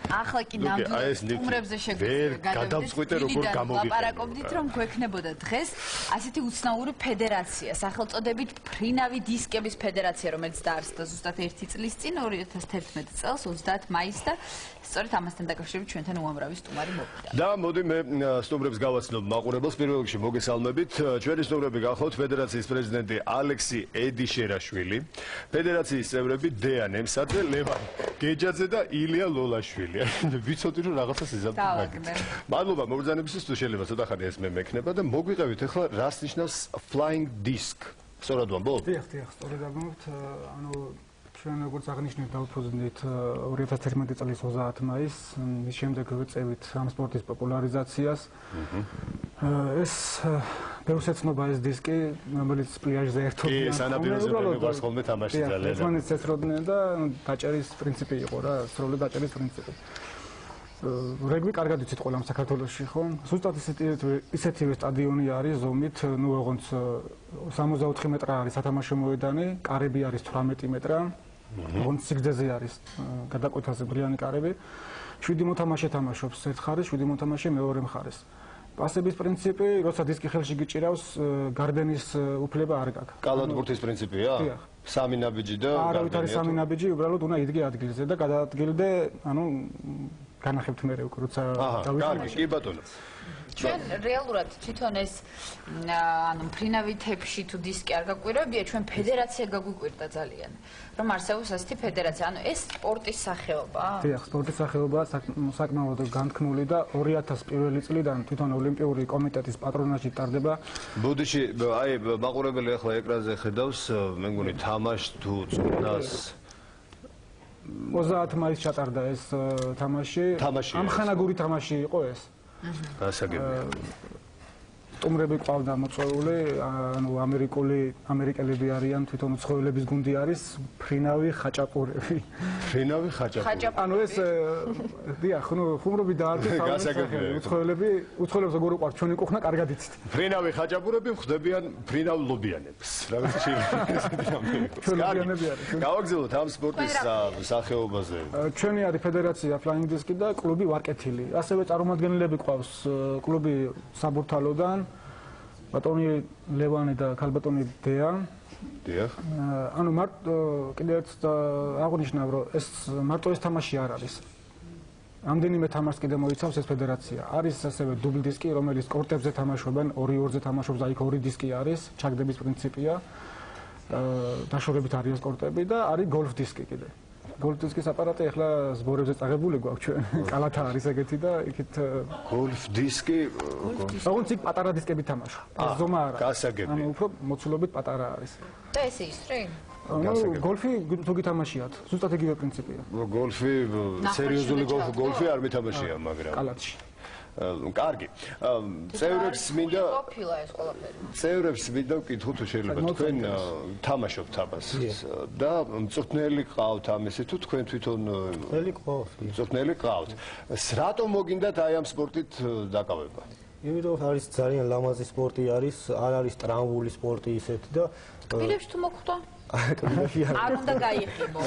ახლა კი ნამდვილად უმრებზე შეგვიძლია გადავწყვიტე როგორ გამოვიყენო. ლაპარაკობდით რომ გვექნებოდა დღეს ასეთი უცნაური ფედერაცია, სახელწოდებით ფრინავი დისკების ფედერაცია, რომელიც დაარსდა ზუსტად 1 წლის წინ 2011 წელს 30 მაისს და სწორედ ამასთან დაკავშირებით ჩვენთან უამრავი სტუმარი მოვიდა. და მოდი მე სტუმრებს გავაცნობ მაყურებელს პირველ რიგში მოგესალმებით. ჩვენი სტუმრები გახლავთ ფედერაციის პრეზიდენტი ალექსი ედიშერაშვილი, ფედერაციის წევრები დეან ემსაძე, ლევან გეჯაძე და ილია ლოლაშვილი. ვიცოდი რომ რაღაცას იზამთრებთ. მადლობა მოგზაურობისთვის, თუ შეიძლება ცოტა ხანი ეს მე მექნება და მოგვიყევით ახლა რას ნიშნავს flying disc. სწორად ვამბობ? დიახ, სწორად ვამბობთ, ანუ ჩვენ როგორც აღნიშნეთ დაუბრუნდით 2011 წლის 30 მაისს, მის შემდეგ ვიწევით ამ სპორტის პოპულარიზაციას. ეს ბევრსეცნობა ეს დისკი, რომელიც პლიაჟზე ერთობლივად. კი, სანაპიროზე მეგვარს ხოლმე თამაში ძალიან. ერთმანეთს ეცროდნენ და დაჭერის პრინციპი იყო რა, სრულად დაჭერის პრინციპი. რეგბი კარგად იცით ყველამ საქართველოში, ხო? ზუსტად ისეთივე სტადიონი არის ზომით, ნუ ოღონდ 64 მეტრა არის სათამაშო მოედანი, კარები არის 18 მეტრა. ოღონდ სიგრძეზე არის გადაკვეთაზე ბრიანი კარები. 7 მოთამაშე თამაშობს ერთ მხარეს, 7 მოთამაშე მეორე მხარეს. პასების პრინციპი, როცა დისკი ხელში გიჭირავს, გარდენის უფლება არ გაქვს. კალათბურთის პრინციპია? დიახ. სამი ნაბიჯი და არავით არის სამი ნაბიჯი, უბრალოდ უნდა იდგე ადგილზე და გადაადგილდე, ანუ განახებთ მე უკვე როცა დავიწყე. კი ბატონო. ჩვენ რეალურად თვითონ ეს ანუ ფრინავი თეფში თუ დისკი არ გაგვირებია, ჩვენ ფედერაცია გაგვიკვირდა ძალიან. რომ არსებობს ასეთი ფედერაცია, ანუ ეს სპორტის სახეობაა? დიახ, სპორტის სახეობაა, საკმაოდ განთქმული და 2001 წლიდან თვითონ ოლიმპიური კომიტეტის პატრონაჟით ტარდება. ბუდიში, აი მაყურებელი ახლა ეკრანზე ხედავს, მე მგონი თამაშს თუ წვრთნას 30 მაისს ჩატარდა ეს თამაში. ამხანაგური თამაში იყო ეს. გასაგებია. სტუმრები ყავდა მოწვეული, ანუ ამერიკელები არიან, თვითონ უცხოელების გუნდი არის, ფრინავი ხაჭაპურები. ფრინავი ხაჭაპური. ანუ ეს დიახ, ნუ ხუმრობი დაარჩეს უცხოელებს როგორ უყვართ ჩვენი კუხნა კარგად იცით. ფრინავი ხაჭაპურები ხდებიან ფრინავლობიანებს. რაღაცა ჩვენლობიანები არის. გავაგზავნოთ ამ სპორტის სახეობაზე. ჩვენი არის ფედერაცია Flying Disc და კლუბი ვარკეთილი. ასევე წარმომადგენლები ყავს კლუბი საბურთალოდან, ბატონი ლევანი და ქალბატონი დეა. დიახ. ანუ კიდევ ერთ აღნიშნავ, რომ ეს მარტო ეს თამაში არ არის. ამდენიმე თამაშს კიდე მოიცავს ეს ფედერაცია. არის ასევე დუბლ დისკი, რომელიც კორტებზე თამაშობენ, 2-2-ზე თამაშობს, აი 2 დისკი არის, ჩაგდების პრინციპია. დაშორებით არის ეს კორტები და არის გოლფ დისკი კიდე. გოლფ დისკის აპარატი ახლა ზბორებზე წაღებული გვაქვს ჩვენ. კალათა არის ეგეთი და იქით გოლფ დისკი. ოღონდ იქ პატარა დისკები თამაშობ. ეს ზომა არა. გასაგებია. ანუ უფრო მოცულობით პატარა არის. და ესე ისწრე? ანუ გოლფი თუ გითამაშიათ, ზუსტად იგივე პრინციპია. გოლფი, სერიოზული გოლფი არ მითამაშია, მაგრამ კალათში. კარგი. წევრებს მინდა ყოფილა ეს ყველაფერი. წევრებს მინდა ვკითხო თუ შეიძლება თქვენ თამაშობთ ამას და მწვრთნელი ყავთ ამესე თუ თქვენ თვითონ მწვრთნელი ყავთ. რატომ მოგინდათ აი ამ სპორტით დაკავება? იმიტომ არის ძალიან ლამაზი სპორტი არის, არ არის ტრამვული სპორტი ისეთი და კბილებში თუ მოხვდა? არ უნდა გაიხიბო.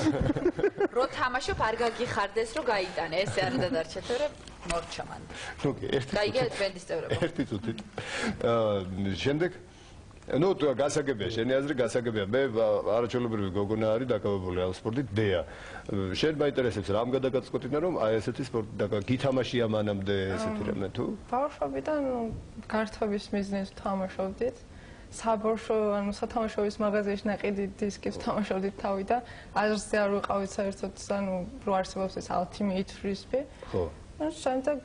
რო თამაშობ არ გაგიხარდეს რომ გაიტანე, ესე არ დადარჩეთ, რომ მორჩა მანდ. ნუ კი, გაიგეთ ბენდის წევრებო. ერთი წუთით. შემდეგ ნუ გასაგებია, შენი აზრი გასაგებია. მე არაჩვეულებრივი გოგონა არის დაკავებული ამ სპორტით, დეა. შენ მაინტერესებს რამ გადაგაწყვეტინა რომ აი ესეთი სპორტი გითამაშია მანამდე ესეთი რამე თუ? ბავშვობიდან გართობის მიზნით თამაშობდით. საბავშვო, ანუ სათამაშოების მაღაზიაში ნაყიდი დისკებს თამაშობდით თავი და აზრზე არ ვიყავით საერთოდ, ანუ რო არსებობს ეს Ultimate Frisbee. ხო. შემდეგ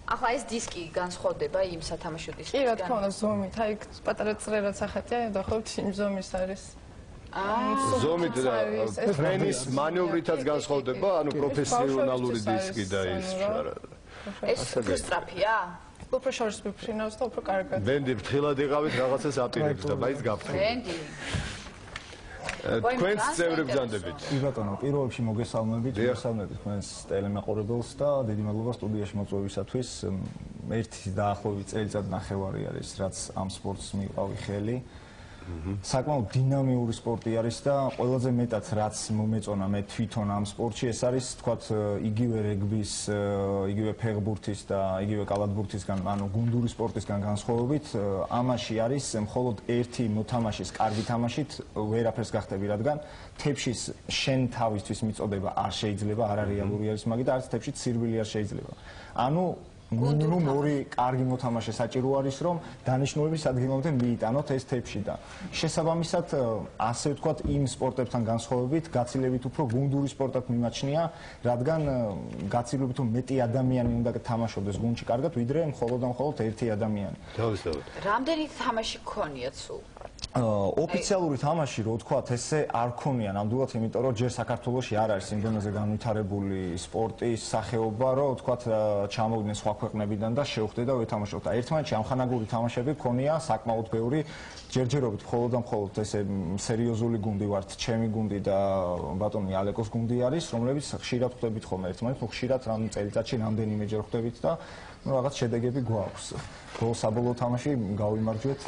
ახლა ეს დისკი განსხვავდება იმ სათამაშო დისკისგან? კი, რა თქმა უნდა, ზომით, აი პატარა წრერაც ახატია, დაახლოებით იმ ზომის არის. ზომით და ფრენის მანევრითაც განსხვავდება, ანუ პროფესიონალური დისკი და ის არა. ეს უფრო სწრაფია? უფრო შორს ვიფრინავს და უფრო კარგად. ბენდი ფრთხილად იყავით რაღაცას აპირებს და მაინც გაფრთხილდა. ბენდი. თქვენს წევრებს გძანდებით. კი ბატონო, პირველ რიგში მოგესალმებით თქვენს ტელემაყურებელს და დიდი მადლობა სტუდიაში მოწვევისათვის. ერთი დაახლოებით წელიწად ნახევარი არის, რაც ამ სპორტს მიყავი ხელი. საკმაოდ დინამიური სპორტი არის და ყველაზე მეტად რაც მომეწონა მე თვითონ ამ სპორტში ეს არის თქვათ იგივე რეგბის, იგივე ფეხბურთის და იგივე კალათბურთისგან, ანუ გუნდური სპორტისგან განსხვავებით, ამაში არის მხოლოდ ერთი მოთამაშის კარგი თამაშით ვერაფერს გახდები, რადგან თებშის შენ თავისთვის მიწოდება არ შეიძლება, არ არის რეალური არის მაგი და არც თებშიც სირბილი არ შეიძლება. ანუ მინიმუმ ორი კარგი მოთამაშე საჭირო არის, რომ დანიშნულების ადგილამდე მიიტანოთ ეს თებში და შესაბამისად, ასე ვთქვათ, იმ სპორტებთან განსხვავებით, გაცილებით უფრო გუნდური სპორტად მიმაჩნია, რადგან გაცილებით მეტი ადამიანი უნდა თამაშობდეს გუნდში კარგად, ვიდრე მხოლოდ ერთი ადამიანი. დავისწავლეთ. რამდენი თამაში გქონიათ სულ? ოფიციალური თამაში, რო ვთქვათ, ესე არ ქონია ნამდვილად, იმიტომ რომ ჯერ საქართველოში არ არის იმ დონეზე განვითარებული სპორტის სახეობა, რომ ვთქვათ, ჩამოვიდნენ სხვა ქვეყნებიდან და შევხვდე და ვეთამაშოთ. ერთმანეთში ამხანაგური თამაშები ქონია საკმაოდ ბევრი, ჯერჯერობით მხოლოდ ესე სერიოზული გუნდი ვართ, ჩემი გუნდი და ბატონი ალეკოს გუნდი არის, რომლებიც ხშირად ხვდებით ხოლმე ერთმანეთს, ხშირად რამ წელიწადში რამდენიმეჯერ ხვდებით და რაღაც შედეგები გვაქვს. საბოლოო თამაში გავიმარჯვეთ.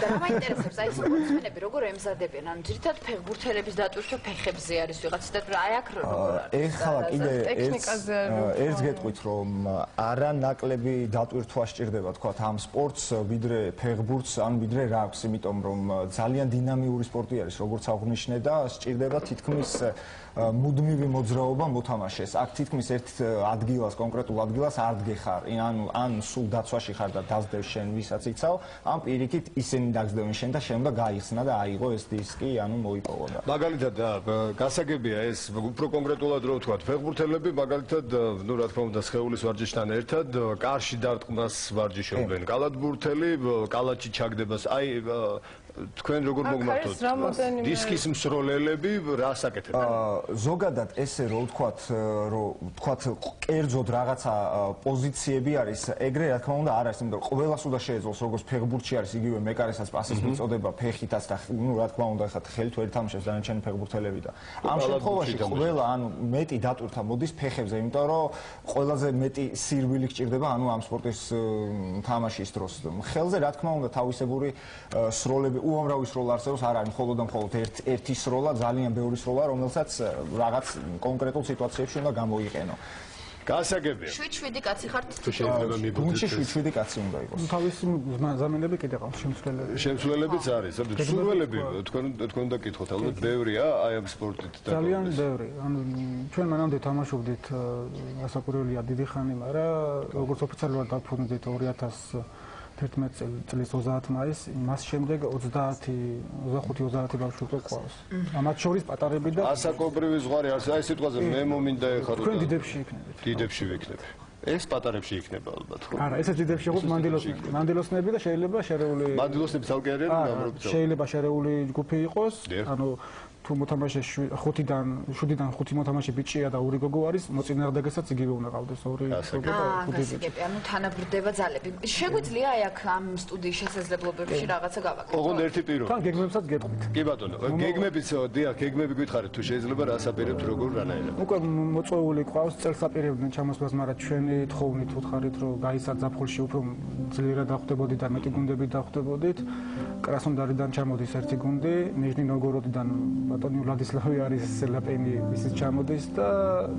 და რა მაინტერესებს, აი სპორტსმენები როგორ ემზადებიან? ანუ ძირითადად ფეხბურთელების დატვირთვა ფეხებზე არის ვიღაც და აი აქ როგორ არის? ეხლა კიდე ტექნიკაზე ერთ გეტყვით, რომ არა ნაკლები დატვირთვა სჭირდება, თქვათ, ამ სპორტს ვიდრე ფეხბურთს, ან ვიდრე რაგბს, იმიტომ რომ ძალიან დინამიური სპორტი არის, როგორც აღნიშნე და სჭირდება თითქმის მუდმივი მოძრაობა მოთამაშეს. აქ თითქმის ერთ ადგილას, კონკრეტულ ადგილას არ დგეხარ. ან სულ დაცვაში ხარ და დაძდევ შენ ვისაც იცავ, ან პირიქით ისინი დაგძდევენ შენ და შენ უნდა გაიხსნა და აიღო ეს დისკი, ანუ მოიპოვო და. მაგალითად, გასაგებია ეს უფრო კონკრეტულად რო ვთქვათ, ფეხბურთელები მაგალითად, ну, რა თქმა უნდა, სხეულის ვარჯიშთან ერთად კარში დარტყმას ვარჯიშობენ. კალათბურთელი კალათში ჩაგდებას, აი თქვენ როგორ მოგმართოთ? დისკის მსროლელები რა საკეთებენ? ზოგადად ესე რო ვთქვათ, კერძოდ რაღაცა პოზიციები არის, ეგრე რა თქმა უნდა არ არის, იმიტომ რომ ყველას უნდა შეეძლოს, როგორც ფეხბურთში არის, იგივე მეკარესაც პასის მიწოდება, ფეხითაც და ну, რა თქმა უნდა, ხა ხელით ვერ თამაშობს დანარჩენი ფეხბურთელები და ამ შემთხვევაში ყველა, ანუ მეტი დატვირთვა მოდის ფეხებზე, იმიტომ რომ ყველაზე მეტი სირბილი გჭირდება, ანუ ამ სპორტის თამაშის დროს. ხელზე რა თქმა უნდა თავისებური სროლები უამრავი სროლა არსებობს, არ არის მხოლოდ ერთი სროლა, ძალიან ბევრი სროლა, რომელსაც რაღაც კონკრეტულ სიტუაციებში უნდა გამოიყენო. გასაგებია. 7-7 კაცი ხართ თუ შეიძლება მიბოძეთ. გუნდში 7-7 კაცი უნდა იყოს. თავისი ზამენები კიდე ყავს შემსრულებელი. შემსრულებიც არის. სრულველები თქვენ უნდა გითხოთ, ალბათ ბევრია აი ამ სპორტით და ძალიან ბევრი. ანუ ჩვენ მანამდე თამაშობდით ასაკურველია დიდი ხანი, მაგრამ როგორც ოფიციალურად დაფუძნდით 2011 წლის 30 მაისს, მას შემდეგ 25-30 ბავშვი ყავს. ამათ შორის პატარები და ასაკობრივი ზღვარი არის. აი სიტყვაზე მე მომინდა ეხარო. თქვენ დიდებში იქნებით. დიდებში ვიქნები. ეს პატარებში იქნება ალბათ, ხო? არა, ესეც დიდებში იყო მანდილოსნები და შეიძლება შერეული მანდილოსნები ცალკე არიან ამრობთ. შეიძლება შერეული ჯგუფი იყოს, ანუ თუ მოთამაშე 5-დან 5 მოთამაშე ბიჭია და ორი გოგო არის, მოწინააღმდეგესაც იგივე უნდა ყავდეს ორი გოგო და 5 ბიჭი. ანუ თანაბრდება ძალები. შეგვიძლია აი აქ ამ სტუდიის შესაძლებლობებში რაღაცა გავაკეთოთ? ოღონდ ერთი პირო. თან გეგმებსაც გეტყვით. კი ბატონო, გეგმებიც, დიახ, გეგმები გითხარით თუ შეიძლება რა საპირებთ როგორ რანაირად. უკვე მოწვეული ყავს, წელს აპირებდნენ ჩამოსვლას, მაგრამ ჩვენი თხოვნით უთხარით, რომ გაიცად ზაფხულში უფრო ძლიერად დახვდებოდით და მეტი გუნდები დახვდებოდით. კრასნოდარიდან ჩამოდის ერთი გუნდი, ნიჟნი ნოვგოროდიდან ბატონი ვლადისლავი არის სელაპენი ისიც ჩამოდის და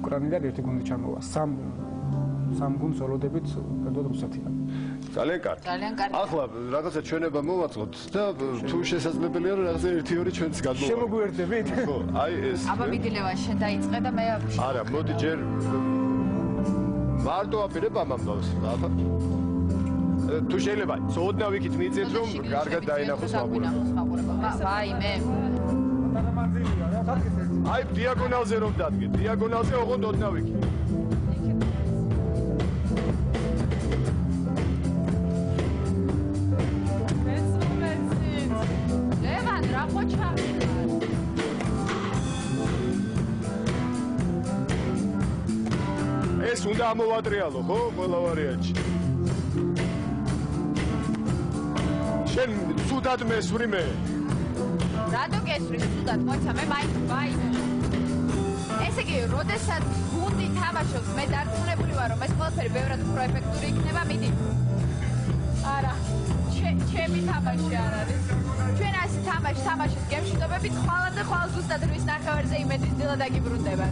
უკრაინიდან ერთი გუნდი ჩამოვა. სამ გუნდს ოლოდებით კერძოდ რუსეთიდან. ძალიან კარგი. ძალიან კარგი. ახლა რაღაცა ჩვენება მოვაწყოთ და თუ შესაძლებელია რომ რაღაცა 1-2 ჩვენც გადმოვართ. შემოგვიერთდებით? ხო, აი ეს. აბა მიგილევა შენ დაიწყე და მე არა, მოდი ჯერ მარტო აპირებ ამამდავს. ახლა თუ შეიძლება, წოდნა ვიქით მიწეთ რომ კარგად დაინახოს მაყურებელს. ვაიმე. აი დიაგონალზე რომ დადგე, დიაგონალზე ოღონდ ოდნა ვიქით. ლევან, რა ხოჩავი ხარ? ეს უნდა ამოვატრიალო, ხო, ყველა ვარიანტში. შენ სუდად მესვრი მე. რატო გესვრის სუდად, მოიცა მე მაინც ვაიმე. ესე იგი, როდესაც გუნდი თამაშობს, მე დარწმუნებული ვარ, რომ ეს ყველაფერი ბევრად უფრო ეფექტური იქნება, მიდი. არა, ჩემი თამაში არ არის. ჩვენ ასე თამაშის გემშვიდობებით ხვალ და ხვალ ზუსტად რის ნახევარზე იმედრით დილა დაგიბრუნდება.